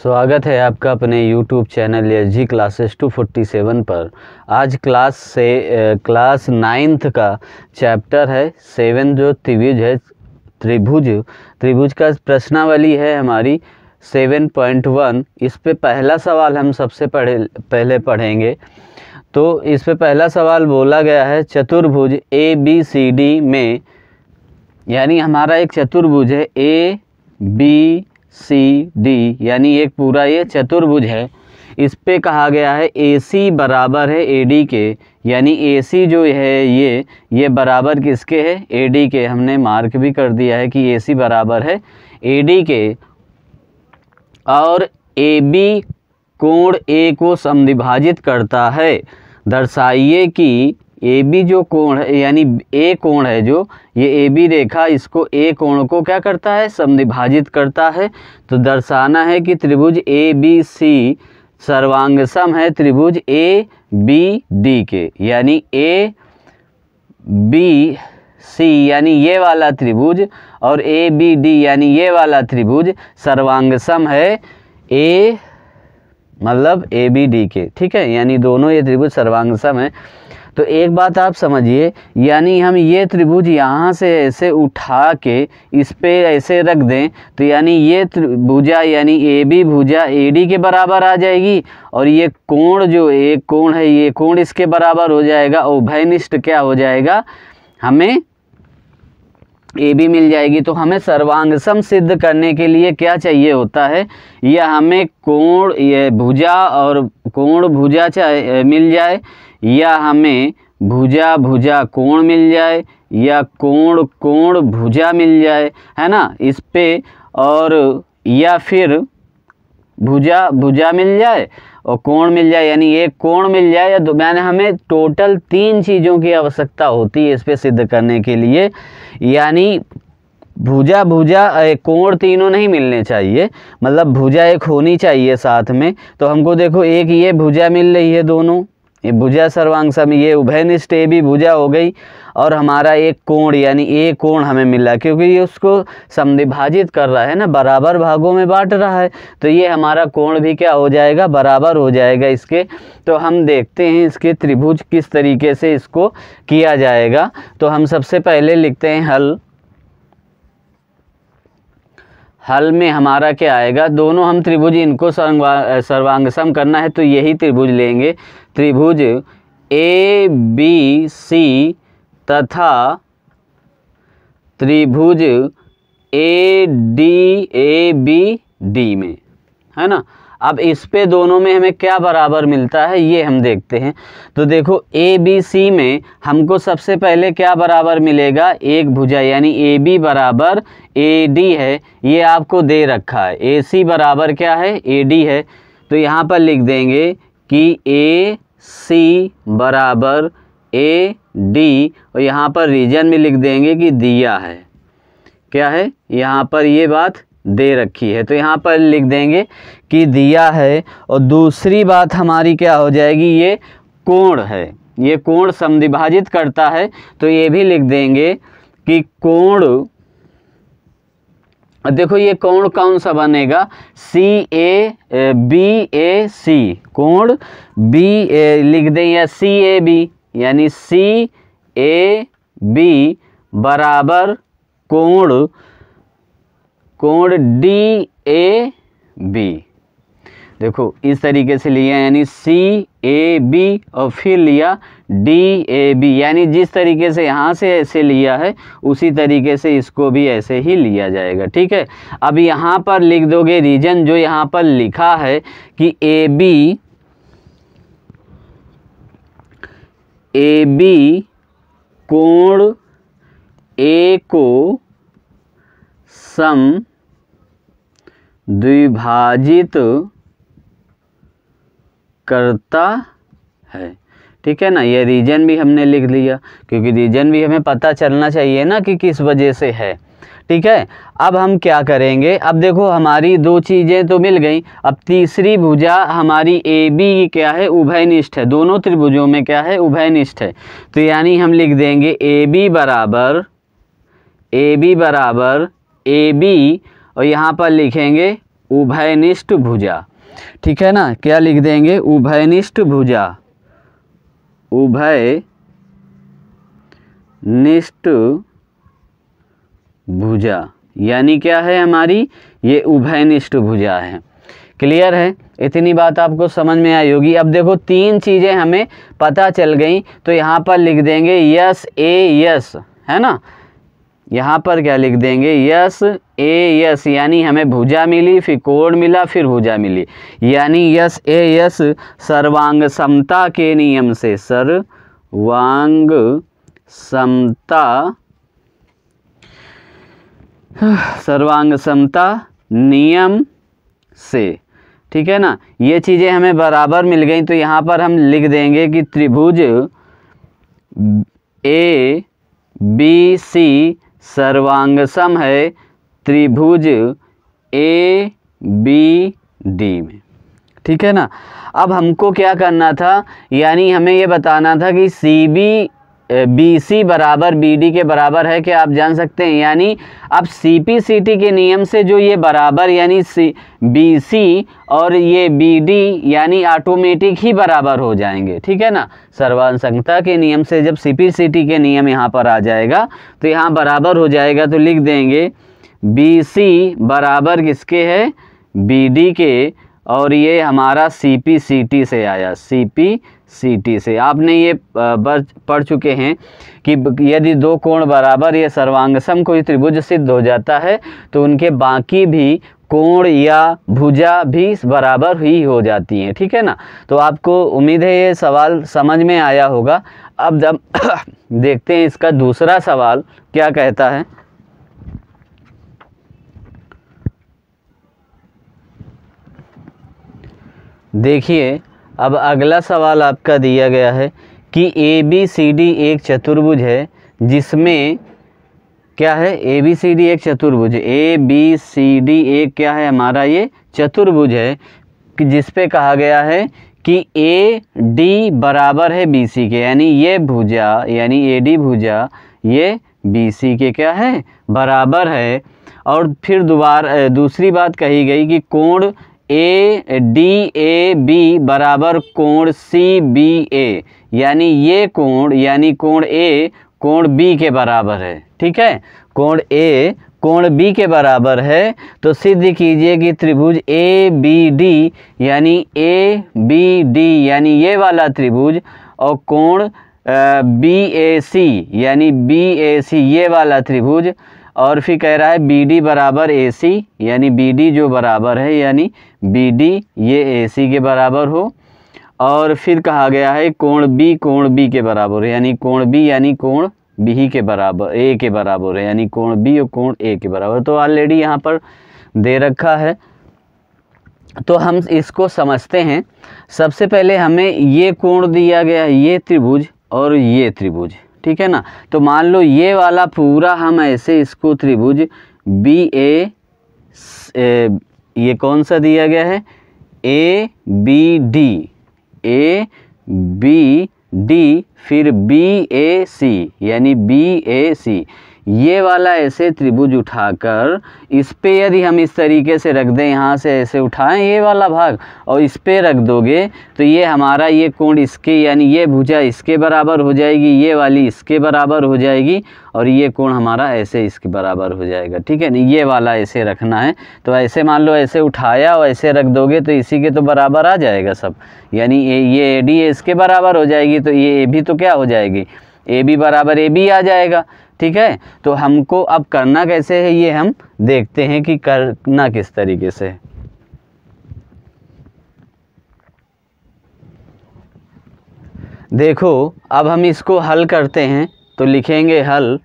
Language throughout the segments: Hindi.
स्वागत है आपका अपने YouTube चैनल SG क्लासेस 247 पर। आज क्लास 9th का चैप्टर है 7 जो त्रिभुज है, त्रिभुज का प्रश्नावली है हमारी 7.1। इस पे पहला सवाल हम सबसे पहले पढ़ेंगे। तो इस पे पहला सवाल बोला गया है चतुर्भुज ABCD में, यानी हमारा एक चतुर्भुज है ABCD, यानी एक पूरा ये चतुर्भुज है। इस पे कहा गया है AC बराबर है AD के, यानी AC जो है ये बराबर किसके है? AD के। हमने मार्क भी कर दिया है कि AC बराबर है AD के। और AB कोण A को समद्विभाजित करता है। दर्शाइए कि AB जो कोण है, यानी A कोण है जो ये AB रेखा, इसको A कोण को क्या करता है? समद्विभाजित करता है। तो दर्शाना है कि त्रिभुज ABC सर्वांगसम है त्रिभुज ABD के, यानी ABC यानी ये वाला त्रिभुज और ABD यानी ये वाला त्रिभुज सर्वांगसम है मतलब ABD के। ठीक है, यानी दोनों ये त्रिभुज सर्वांगसम है। तो एक बात आप समझिए, यानी हम ये त्रिभुज यहाँ से ऐसे उठा के इस पे ऐसे रख दें तो यानी ये भुजा यानी AB भुजा AD के बराबर आ जाएगी, और ये कोण जो एक कोण है ये कोण इसके बराबर हो जाएगा। उभयनिष्ठ क्या हो जाएगा? हमें AB मिल जाएगी। तो हमें सर्वांगसम सिद्ध करने के लिए क्या चाहिए होता है? या हमें कोण ये भुजा और कोण भुजा मिल जाए, या हमें भुजा भुजा कोण मिल जाए, या कोण कोण भुजा मिल जाए, है ना इस पे। और या फिर भुजा भुजा मिल जाए और कोण मिल जाए, यानी एक कोण मिल जाए या दो। मैंने हमें टोटल 3 चीज़ों की आवश्यकता होती है इस पे सिद्ध करने के लिए। यानी भुजा भुजा कोण तीनों नहीं मिलने चाहिए, मतलब भुजा एक होनी चाहिए साथ में। तो हमको देखो एक ये भुजा मिल रही है, दोनों ये भुजा सर्वांगसम, ये उभयनिष्ठ AB भुजा हो गई, और हमारा एक कोण यानी A कोण हमें मिला, क्योंकि ये उसको समद्विभाजित कर रहा है ना, बराबर भागों में बांट रहा है। तो ये हमारा कोण भी क्या हो जाएगा? बराबर हो जाएगा इसके। तो हम देखते हैं इसके त्रिभुज किस तरीके से इसको किया जाएगा। तो हम सबसे पहले लिखते हैं हल में हमारा क्या आएगा? दोनों हम त्रिभुज इनको सर्वांगसम करना है, तो यही त्रिभुज लेंगे, त्रिभुज ABC तथा त्रिभुज ABD में, है ना। अब इस पे दोनों में हमें क्या बराबर मिलता है ये हम देखते हैं। तो देखो ABC में हमको सबसे पहले क्या बराबर मिलेगा? एक भुजा यानी AB बराबर AD है, ये आपको दे रखा है। AC बराबर क्या है? AD है। तो यहाँ पर लिख देंगे कि AC बराबर AD, और यहाँ पर रीजन में लिख देंगे कि दिया है। क्या है? यहाँ पर ये बात दे रखी है, तो यहाँ पर लिख देंगे कि दिया है। और दूसरी बात हमारी क्या हो जाएगी? ये कोण है, ये कोण समद्विभाजित करता है, तो ये भी लिख देंगे कि कोण। देखो ये कोण कौन सा बनेगा? BAC, कोण लिख दें, या CAB यानी CAB बराबर कोण DAB। देखो इस तरीके से लिया, यानी CAB और फिर लिया DAB, यानी जिस तरीके से यहाँ से ऐसे लिया है उसी तरीके से इसको भी ऐसे ही लिया जाएगा। ठीक है, अब यहाँ पर लिख दोगे रीजन जो यहाँ पर लिखा है कि AB कोण A को द्विभाजित करता है। ठीक है ना, ये रीजन भी हमने लिख लिया, क्योंकि रीजन भी हमें पता चलना चाहिए ना कि किस वजह से है। ठीक है, अब हम क्या करेंगे? अब देखो हमारी 2 चीज़ें तो मिल गई, अब तीसरी भुजा हमारी AB क्या है? उभयनिष्ठ है, दोनों त्रिभुजों में क्या है? उभयनिष्ठ है। तो यानी हम लिख देंगे AB बराबर AB और यहाँ पर लिखेंगे उभयनिष्ठ भुजा, ठीक है ना। क्या लिख देंगे? उभयनिष्ठ भुजा, उभयनिष्ठ भुजा यानी क्या है हमारी? ये उभयनिष्ठ भुजा है। क्लियर है? इतनी बात आपको समझ में आई होगी। अब देखो 3 चीज़ें हमें पता चल गई, तो यहाँ पर लिख देंगे यस ए यस, है ना। यहाँ पर क्या लिख देंगे? यस ए यस, यानी हमें भुजा मिली, फिर कोण मिला, फिर भुजा मिली, यानी यस ए यस सर्वांग समता के नियम से, सर्वांग समता, सर्वांग समता नियम से, ठीक है ना। ये चीज़ें हमें बराबर मिल गई, तो यहाँ पर हम लिख देंगे कि त्रिभुज ए बी सी सर्वांगसम है त्रिभुज ए बी डी में, ठीक है ना। अब हमको क्या करना था? यानी हमें ये बताना था कि सी बी बी सी बराबर बी डी के बराबर है क्या, आप जान सकते हैं। यानी अब सी पी सी टी के नियम से जो ये बराबर, यानी सी बी सी और ये बी डी यानी ऑटोमेटिक ही बराबर हो जाएंगे, ठीक है ना। सर्वांगता के नियम से जब सी पी सी टी के नियम यहाँ पर आ जाएगा तो यहाँ बराबर हो जाएगा, तो लिख देंगे बी सी बराबर किसके है? बी डी के, और ये हमारा सी पी सी टी से आया, सी पी सी टी से। आपने ये पढ़ चुके हैं कि यदि 2 कोण बराबर या सर्वांगसम कोई त्रिभुज सिद्ध हो जाता है तो उनके बाकी भी कोण या भुजा भी बराबर ही हो जाती हैं, ठीक है ना। तो आपको उम्मीद है ये सवाल समझ में आया होगा। अब जब देखते हैं इसका दूसरा सवाल क्या कहता है। देखिए, अब अगला सवाल आपका दिया गया है कि ए बी सी डी एक चतुर्भुज है जिसमें क्या है? ए बी सी डी एक चतुर्भुज, ए बी सी डी एक क्या है हमारा? ये चतुर्भुज है कि जिस पे कहा गया है कि ए डी बराबर है बी सी के, यानी ये भुजा यानी ए डी भुजा ये बी सी के क्या है? बराबर है। और फिर दोबारा दूसरी बात कही गई कि कोण ए डी ए बी बराबर कोण सी बी ए, यानी ये कोण यानी कोण ए कोण बी के बराबर है, ठीक है। कोण ए कोण बी के बराबर है, तो सिद्ध कीजिए कि त्रिभुज ए बी डी यानी ए बी डी यानी ये वाला त्रिभुज और कोण बी ए सी यानी बी ए सी ये वाला त्रिभुज, और फिर कह रहा है बी डी बराबर ए सी, यानी बी डी जो बराबर है यानी बी डी ये ए सी के बराबर हो। और फिर कहा गया है कोण बी के बराबर है, यानी कोण बी यानी कोण बी के बराबर ए के बराबर है, यानी कोण बी और कोण ए के बराबर। तो ऑलरेडी यहाँ पर दे रखा है, तो हम इसको समझते हैं। सबसे पहले हमें ये कोण दिया गया है, ये त्रिभुज और ये त्रिभुज, ठीक है ना। तो मान लो ये वाला पूरा हम ऐसे इसको त्रिभुज बी ए, ये कौन सा दिया गया है? A B D, A B D फिर बी ए सी यानी बी ए सी, ये वाला ऐसे त्रिभुज उठाकर इस पे यदि हम इस तरीके से रख दें, यहाँ से ऐसे उठाएं ये वाला भाग और इस पे रख दोगे तो ये हमारा ये कोण इसके यानी ये भुजा इसके बराबर हो जाएगी, ये वाली इसके बराबर हो जाएगी और ये कोण हमारा ऐसे इसके बराबर हो जाएगा, ठीक है ना। ये वाला ऐसे रखना है, तो ऐसे मान लो ऐसे उठाया और ऐसे रख दोगे तो इसी के तो बराबर आ जाएगा सब, यानी ये ए डी इसके बराबर हो जाएगी, तो ये ए भी तो क्या हो जाएगी? ए बी बराबर ए बी आ जाएगा, ठीक है। तो हमको अब करना कैसे है ये हम देखते हैं कि करना किस तरीके से है। देखो अब हम इसको हल करते हैं, तो लिखेंगे हल,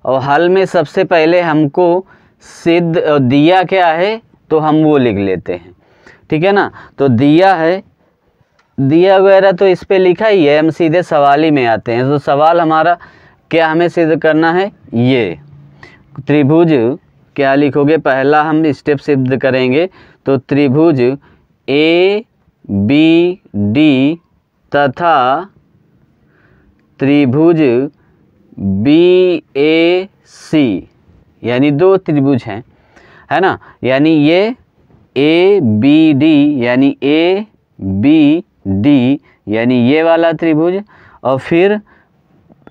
और हल में सबसे पहले हमको सिद्ध दिया क्या है तो हम वो लिख लेते हैं, ठीक है ना। तो दिया है, दिया वगैरह तो इस पे लिखा ही है, हम सीधे सवाल ही में आते हैं। तो सवाल हमारा क्या हमें सिद्ध करना है? ये त्रिभुज क्या लिखोगे? पहला हम स्टेप सिद्ध करेंगे, तो त्रिभुज ए बी डी तथा त्रिभुज बी ए सी, यानी 2 त्रिभुज हैं, है ना। यानी ये ए बी डी यानी ए बी डी यानी ये वाला त्रिभुज, और फिर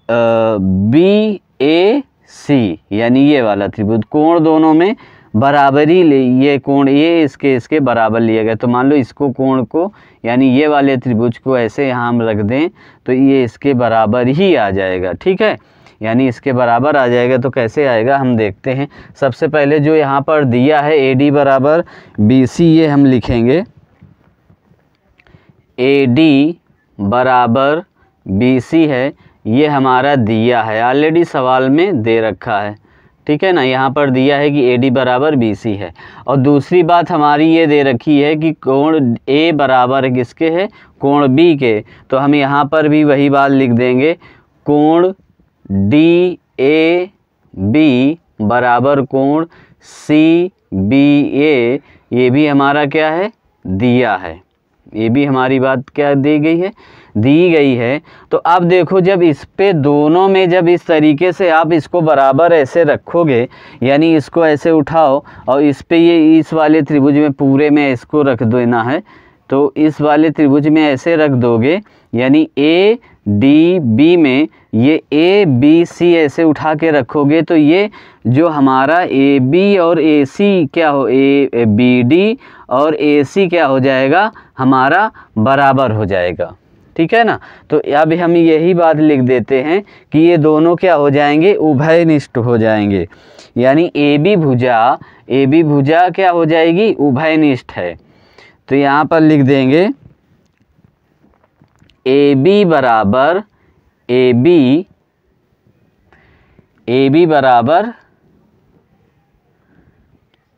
बी ए सी यानी ये वाला त्रिभुज। कोण दोनों में बराबरी ले, ये कोण ये इसके बराबर लिया गया। तो मान लो इसको कोण को यानी ये वाले त्रिभुज को ऐसे यहाँ हम रख दें तो ये इसके बराबर ही आ जाएगा, ठीक है, यानी इसके बराबर आ जाएगा। तो कैसे आएगा हम देखते हैं। सबसे पहले जो यहाँ पर दिया है AD बराबर BC, ये हम लिखेंगे AD बराबर BC है, ये हमारा दिया है, ऑलरेडी सवाल में दे रखा है, ठीक है ना। यहाँ पर दिया है कि AD बराबर BC है। और दूसरी बात हमारी ये दे रखी है कि कोण A बराबर किसके है, कोण B के। तो हम यहाँ पर भी वही बात लिख देंगे, कोण DAB बराबर कोण CBA, ये भी हमारा क्या है, दिया है। ये भी हमारी बात क्या दी गई है। तो अब देखो, जब इस पे दोनों में जब इस तरीके से आप इसको बराबर ऐसे रखोगे, यानी इसको ऐसे उठाओ और इस पे ये इस वाले त्रिभुज में पूरे में इसको रख देना है, तो इस वाले त्रिभुज में ऐसे रख दोगे, यानी ADB में ये ABC ऐसे उठा के रखोगे, तो ये जो हमारा AB और AC क्या हो, BD और AC क्या हो जाएगा, हमारा बराबर हो जाएगा, ठीक है ना। तो अब हम यही बात लिख देते हैं कि ये दोनों क्या हो जाएंगे, उभयनिष्ठ हो जाएंगे। यानी AB भुजा क्या हो जाएगी, उभयनिष्ठ है। तो यहाँ पर लिख देंगे AB बराबर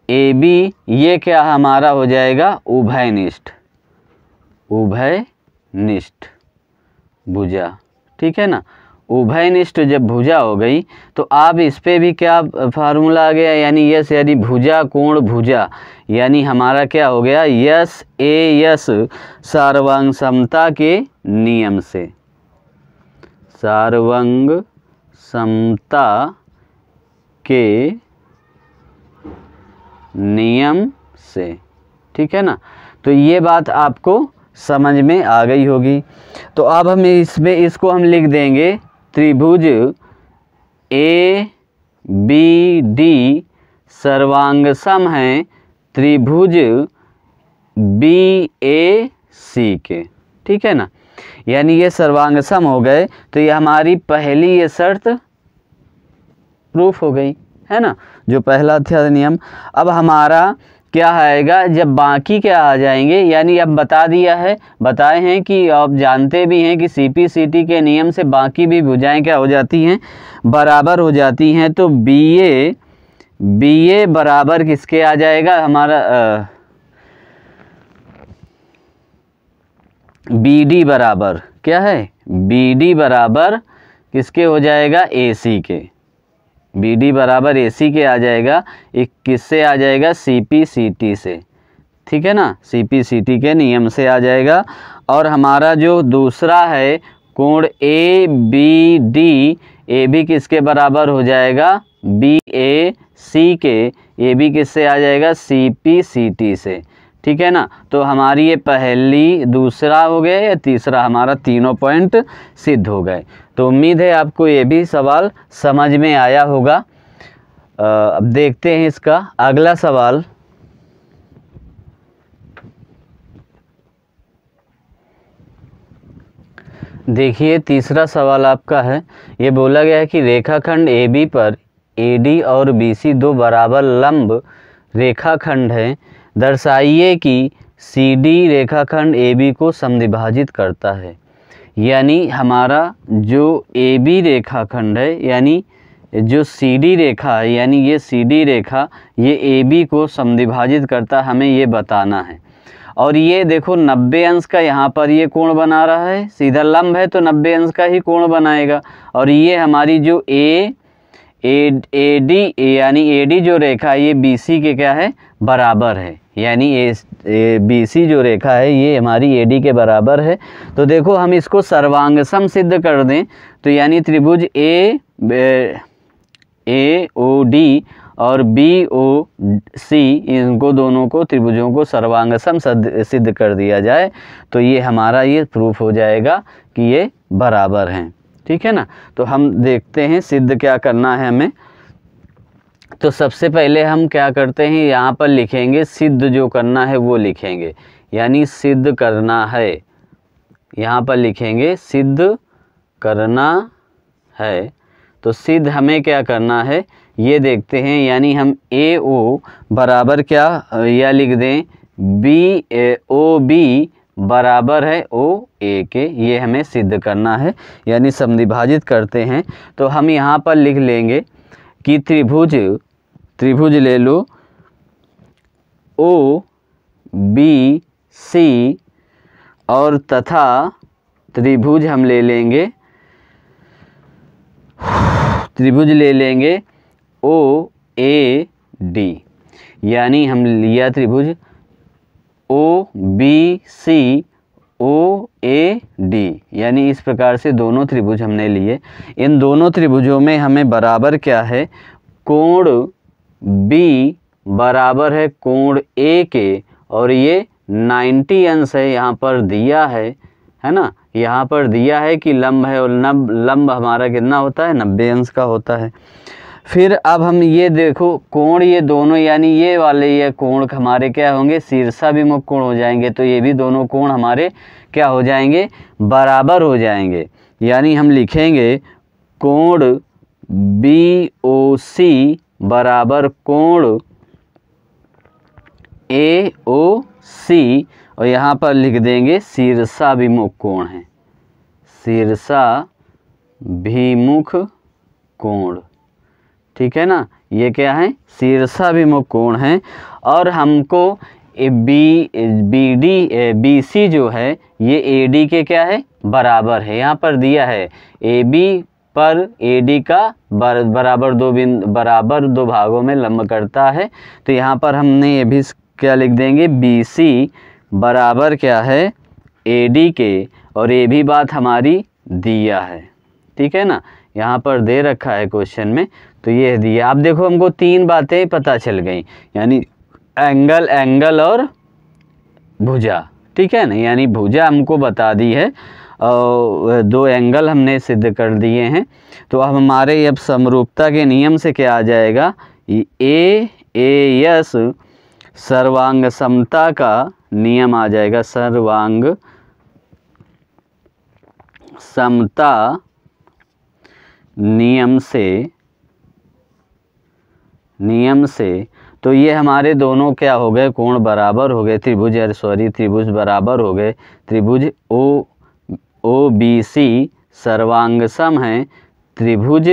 AB ये क्या हमारा हो जाएगा, उभयनिष्ठ भुजा, ठीक है ना। उभयनिष्ठ जब भुजा हो गई तो आप इस पे भी क्या फार्मूला आ गया, यानी यस यानी भुजा कोण भुजा, यानी हमारा क्या हो गया, यस एयस सार्वंग समता के नियम से, सार्वंग समता के नियम से, ठीक है ना। तो ये बात आपको समझ में आ गई होगी। तो अब हम इसमें इसको हम लिख देंगे, त्रिभुज ABD सर्वांग सम है त्रिभुज BAC के, ठीक है ना। यानी ये सर्वांग सम हो गए, तो ये हमारी पहली ये शर्त प्रूफ हो गई, है ना, जो पहला था नियम। अब हमारा क्या आएगा, जब बाकी क्या आ जाएंगे, यानी अब बताए हैं कि आप जानते भी हैं कि CP/CT के नियम से बाकी भी भुजाएं क्या हो जाती हैं, बराबर हो जाती हैं। तो BA बराबर किसके आ जाएगा, हमारा BD बराबर क्या है, BD बराबर किसके हो जाएगा, AC के। BD बराबर AC के आ जाएगा, एक किससे आ जाएगा, CP/CT से, ठीक है ना, CP/CT के नियम से आ जाएगा। और हमारा जो दूसरा है कोण ABD, AB किसके बराबर हो जाएगा, BAC के, AB किससे आ जाएगा, CP/CT से, ठीक है ना। तो हमारी ये पहली दूसरा हो गया या तीसरा, हमारा तीनों पॉइंट सिद्ध हो गए। तो उम्मीद है आपको ये भी सवाल समझ में आया होगा। अब देखते हैं इसका अगला सवाल। देखिए तीसरा सवाल आपका है, ये बोला गया है कि रेखाखंड AB पर AD और BC दो बराबर लंब रेखाखंड हैं, दर्शाइए कि CD रेखाखंड AB को समद्विभाजित करता है। यानी हमारा जो AB रेखाखंड है, यानी जो CD रेखा है, यानी ये CD रेखा ये AB को समद्विभाजित करता, हमें ये बताना है। और ये देखो 90 अंश का यहाँ पर ये कोण बना रहा है, सीधा लंब है तो 90 अंश का ही कोण बनाएगा। और ये हमारी जो AD यानी AD जो रेखा है ये BC के क्या है, बराबर है। यानी BC जो रेखा है ये हमारी AD के बराबर है। तो देखो हम इसको सर्वांगसम सिद्ध कर दें, तो यानी त्रिभुज AOD और बी ओ सी, इनको दोनों को त्रिभुजों को सर्वांग सम सिद्ध कर दिया जाए तो ये हमारा ये प्रूफ हो जाएगा कि ये बराबर हैं। ठीक है ना। तो हम देखते हैं सिद्ध क्या करना है हमें। तो सबसे पहले हम क्या करते हैं, यहाँ पर लिखेंगे सिद्ध जो करना है वो लिखेंगे, यानी सिद्ध करना है, यहाँ पर लिखेंगे सिद्ध करना है। तो सिद्ध हमें क्या करना है ये देखते हैं, यानी हम ए ओ बराबर क्या या लिख दें बी ओ बी बराबर है ओ ए के, ये हमें सिद्ध करना है, यानी समद्विभाजित करते हैं। तो हम यहाँ पर लिख लेंगे कि त्रिभुज ले लो ओ बी सी और तथा त्रिभुज हम ले लेंगे ओ ए डी, यानी हम लिया त्रिभुज O B C O A D, यानी इस प्रकार से दोनों त्रिभुज हमने लिए। इन दोनों त्रिभुजों में हमें बराबर क्या है, कोण बी बराबर है कोण ए के, और ये 90 अंश है यहाँ पर दिया है ना, यहाँ पर दिया है कि लंब है, और लंब हमारा कितना होता है 90 अंश का होता है। फिर अब हम ये देखो कोण ये दोनों, यानी ये वाले ये कोण हमारे क्या होंगे शीर्षाभिमुख कोण हो जाएंगे, तो ये भी दोनों कोण हमारे क्या हो जाएंगे बराबर हो जाएंगे, यानी हम लिखेंगे कोण बी ओ सी बराबर कोण ए ओ सी, और यहाँ पर लिख देंगे शीर्षाभिमुख कोण है, शीर्षाभिमुख कोण। ठीक है ना, ये क्या है शीर्षाभिमुख कोण है। और हमको बी सी जो है ये ए डी के क्या है बराबर है, यहाँ पर दिया है ए बी पर ए डी का बराबर दो भागों में लंब करता है। तो यहाँ पर हमने ये भी क्या लिख देंगे बी सी बराबर क्या है ए डी के, और ये भी बात हमारी दिया है। ठीक है ना, यहाँ पर दे रखा है क्वेश्चन में, तो ये दिया। आप देखो हमको 3 बातें पता चल गई, यानी एंगल और भुजा। ठीक है ना, यानी भुजा हमको बता दी है और 2 एंगल हमने सिद्ध कर दिए हैं। तो अब हमारे अब समरूपता के नियम से क्या आ जाएगा, ए एस सर्वांग समता का नियम आ जाएगा, सर्वांग समता नियम से तो ये हमारे दोनों क्या हो गए कोण बराबर हो गए, त्रिभुज बराबर हो गए। त्रिभुज ओ बी सी सर्वांग सम है त्रिभुज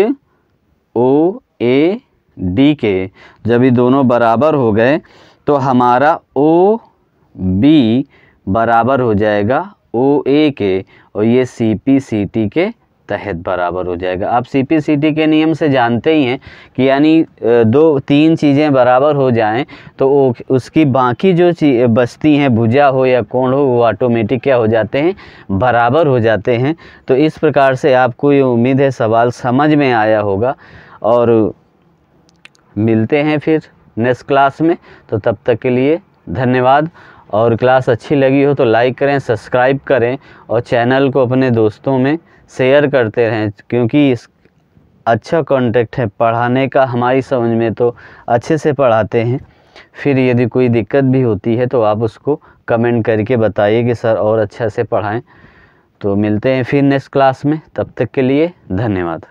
ओ ए डी के। जब ये दोनों बराबर हो गए तो हमारा ओ बी बराबर हो जाएगा ओ ए के, और ये सी पी सी टी के तहत बराबर हो जाएगा। आप सी पी सी टी के नियम से जानते ही हैं कि यानी 2-3 चीज़ें बराबर हो जाएं तो उसकी बाकी जो बचती हैं भुजा हो या कोण हो वो ऑटोमेटिक क्या हो जाते हैं बराबर हो जाते हैं। तो इस प्रकार से आपको ये उम्मीद है सवाल समझ में आया होगा, और मिलते हैं फिर नेक्स्ट क्लास में। तो तब तक के लिए धन्यवाद, और क्लास अच्छी लगी हो तो लाइक करें, सब्सक्राइब करें, और चैनल को अपने दोस्तों में शेयर करते रहें, क्योंकि इस अच्छा कॉन्टेक्ट है पढ़ाने का, हमारी समझ में तो अच्छे से पढ़ाते हैं। फिर यदि कोई दिक्कत भी होती है तो आप उसको कमेंट करके बताइए कि सर और अच्छा से पढ़ाएं। तो मिलते हैं फिर नेक्स्ट क्लास में, तब तक के लिए धन्यवाद।